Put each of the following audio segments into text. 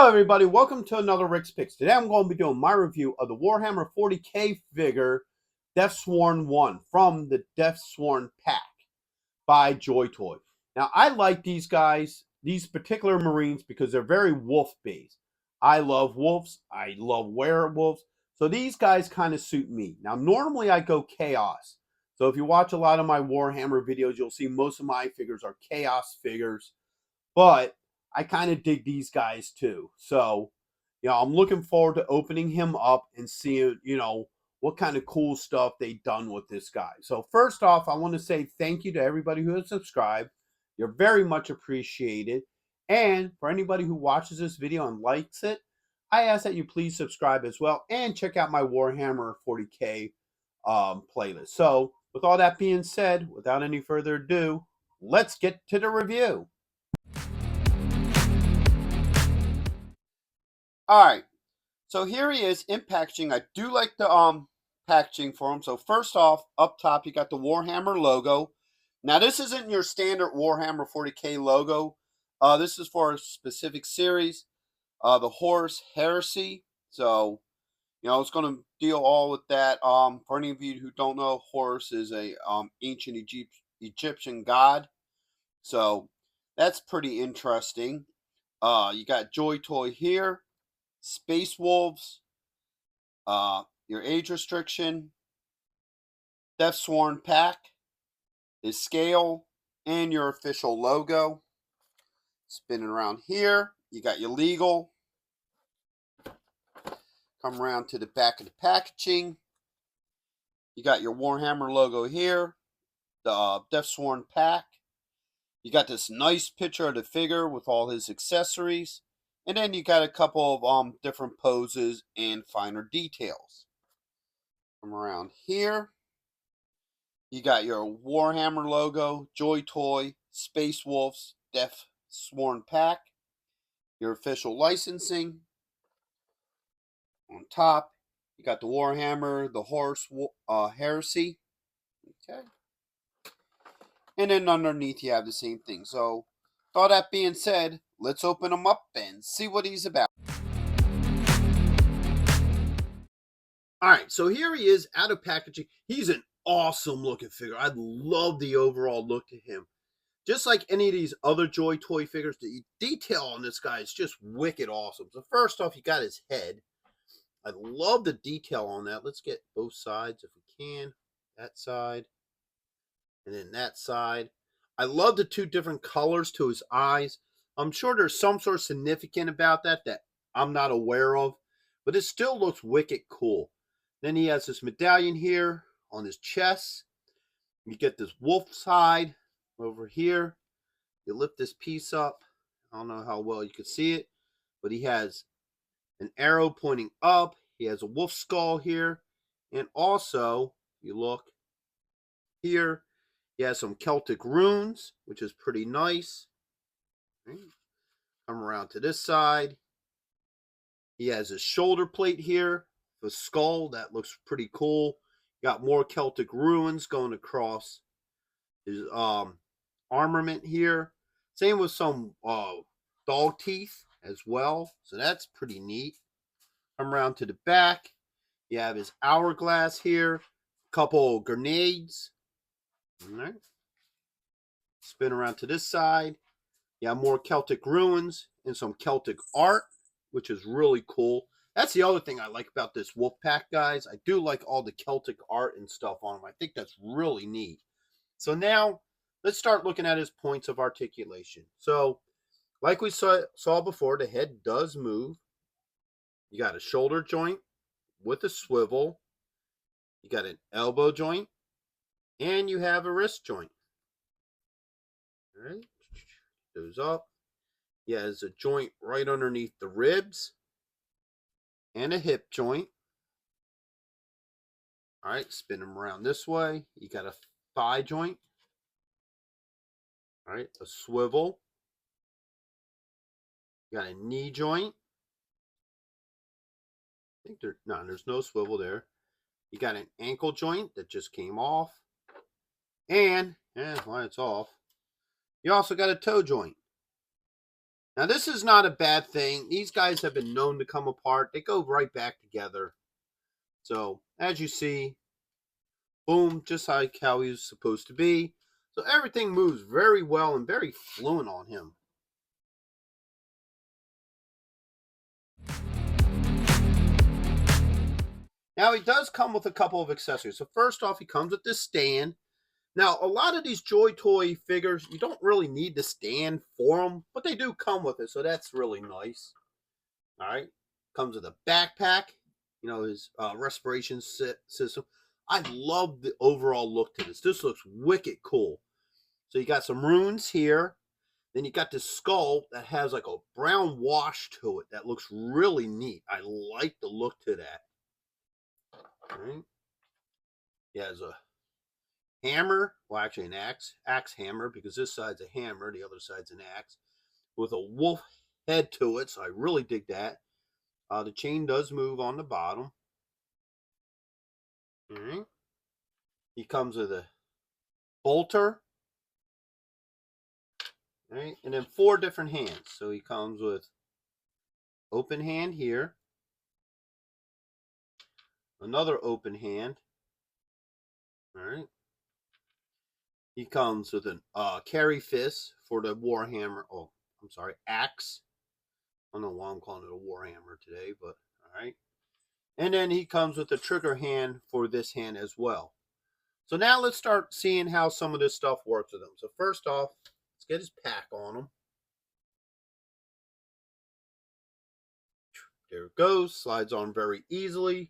Hello everybody, welcome to another Rick's Picks. Today I'm going to be doing my review of the Warhammer 40k figure Deathsworn 1 from the Deathsworn pack by Joytoy. Now I like these guys, these particular Marines, because they're very wolf based. I love wolves, I love werewolves, so these guys kind of suit me. Now normally I go chaos, so if you watch a lot of my Warhammer videos you'll see most of my figures are chaos figures, but I kind of dig these guys too. So, I'm looking forward to opening him up and seeing, what kind of cool stuff they've done with this guy. So, first off, I want to say thank you to everybody who has subscribed. You're very much appreciated. And for anybody who watches this video and likes it, I ask that you please subscribe as well and check out my Warhammer 40k playlist. So, with all that being said, without any further ado, let's get to the review. All right, so here he is in packaging. I do like the packaging for him. So first off, up top you got the Warhammer logo. Now this isn't your standard Warhammer 40k logo. This is for a specific series, the Horus Heresy. So it's going to deal all with that. For any of you who don't know, Horus is a ancient Egyptian god. So that's pretty interesting. You got Joytoy here. Space Wolves, your age restriction, Deathsworn pack, his scale, and your official logo. Spinning around here, you got your legal. Come around to the back of the packaging. You got your Warhammer logo here, the Deathsworn pack. You got this nice picture of the figure with all his accessories. And then you got a couple of different poses and finer details. Come around here. You got your Warhammer logo, Joytoy, Space Wolves, Deathsworn pack. Your official licensing. On top, you got the Warhammer, the Horus Heresy. Okay. And then underneath you have the same thing. So, with all that being said, let's open him up and see what he's about. Alright, so here he is out of packaging. He's an awesome looking figure. I love the overall look to him. Just like any of these other Joytoy figures, the detail on this guy is just wicked awesome. So first off, you got his head. I love the detail on that. Let's get both sides if we can. That side. And then that side. I love the two different colors to his eyes. I'm sure there's some sort of significant about that I'm not aware of. But it still looks wicked cool. Then he has this medallion here on his chest. You get this wolf side over here. You lift this piece up. I don't know how well you can see it, but he has an arrow pointing up. He has a wolf skull here. And also, you look here, he has some Celtic runes, which is pretty nice. Right. Come around to this side. He has his shoulder plate here, the skull. That looks pretty cool. Got more Celtic runes going across his armament here. Same with some dog teeth as well. So that's pretty neat. Come around to the back. You have his hourglass here. A couple grenades. All right. Spin around to this side. You have more Celtic ruins and some Celtic art, which is really cool. That's the other thing I like about this wolf pack, guys. I do like all the Celtic art and stuff on them. I think that's really neat. So now, let's start looking at his points of articulation. So, like we saw before, the head does move. You got a shoulder joint with a swivel. You got an elbow joint. And you have a wrist joint. All right. Goes up. He has a joint right underneath the ribs. And a hip joint. All right. Spin him around this way. You got a thigh joint. All right, a swivel. You got a knee joint. I think there's no swivel there. You got an ankle joint that just came off. And, well, it's off. You also got a toe joint. Now, this is not a bad thing. These guys have been known to come apart. They go right back together. So, as you see, boom, just like how he was supposed to be. So, everything moves very well and very fluent on him. Now, he does come with a couple of accessories. So, first off, he comes with this stand. Now, a lot of these Joytoy figures, you don't really need the stand for them, but they do come with it, so that's really nice. All right. Comes with a backpack, his respiration system. I love the overall look to this. This looks wicked cool. So you got some runes here. Then you got this skull that has like a brown wash to it that looks really neat. I like the look to that. All right. He has a hammer, well, actually an axe hammer, because this side's a hammer, the other side's an axe, with a wolf head to it, so I really dig that. The chain does move on the bottom. All right. He comes with a bolter, all right, and then 4 different hands. So he comes with open hand here, another open hand, all right. He comes with an carry fist for the Warhammer. Oh, I'm sorry, axe. I don't know why I'm calling it a Warhammer today, but all right. And then he comes with a trigger hand for this hand as well. So now let's start seeing how some of this stuff works with him. So first off, let's get his pack on him. There it goes. Slides on very easily.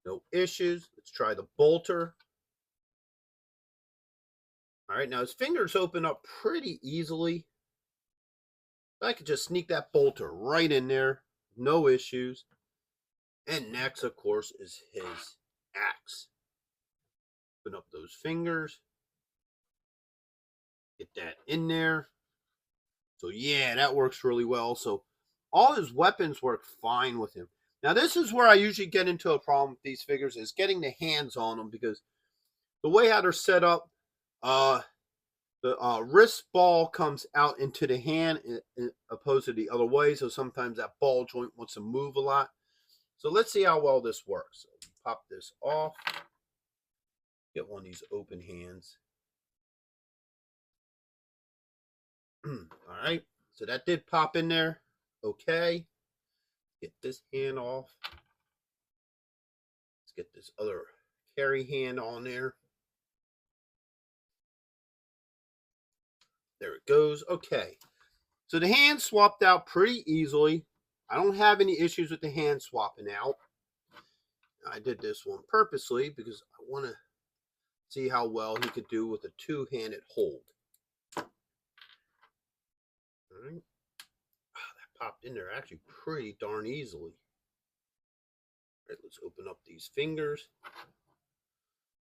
No issues. Let's try the bolter. All right, now his fingers open up pretty easily. I could just sneak that bolter right in there. No issues. And next, of course, is his axe. Open up those fingers. Get that in there. So yeah, that works really well. So all his weapons work fine with him. Now this is where I usually get into a problem with these figures, is getting the hands on them, because the way how they're set up, the wrist ball comes out into the hand opposed to the other way. So sometimes that ball joint wants to move a lot. So let's see how well this works. So pop this off. Get one of these open hands. All right. So that did pop in there. Okay. Get this hand off. Let's get this other carry hand on there. There it goes. Okay. So the hand swapped out pretty easily. I don't have any issues with the hand swapping out. I did this one purposely because I want to see how well he could do with a two-handed hold. All right. That popped in there actually pretty darn easily. All right, let's open up these fingers.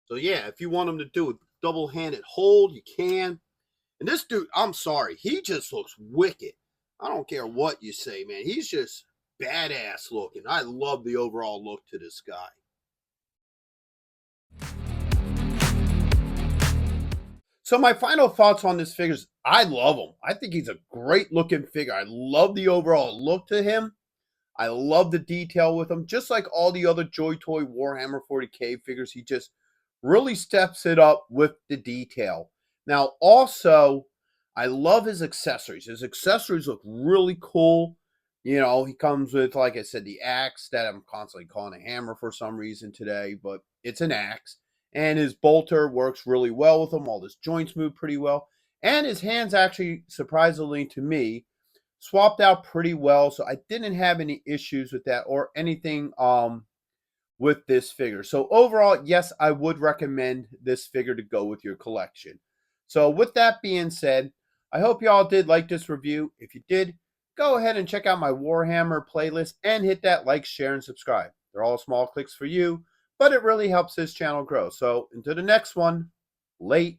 So yeah, if you want him to do a double-handed hold, you can. And this dude, I'm sorry, he just looks wicked. I don't care what you say, man. He's just badass looking. I love the overall look to this guy. So my final thoughts on this figure is I love him. I think he's a great looking figure. I love the overall look to him. I love the detail with him. Just like all the other Joytoy Warhammer 40k figures, he just really steps it up with the detail. Now, also, I love his accessories. His accessories look really cool. You know, he comes with, like I said, the axe that I'm constantly calling a hammer for some reason today, but it's an axe. And his bolter works really well with him. All his joints move pretty well. And his hands actually, surprisingly to me, swapped out pretty well. So I didn't have any issues with that or anything with this figure. So overall, yes, I would recommend this figure to go with your collection. So with that being said, I hope y'all did like this review. If you did, go ahead and check out my Warhammer playlist and hit that like, share, and subscribe. They're all small clicks for you, but it really helps this channel grow. So until the next one, late.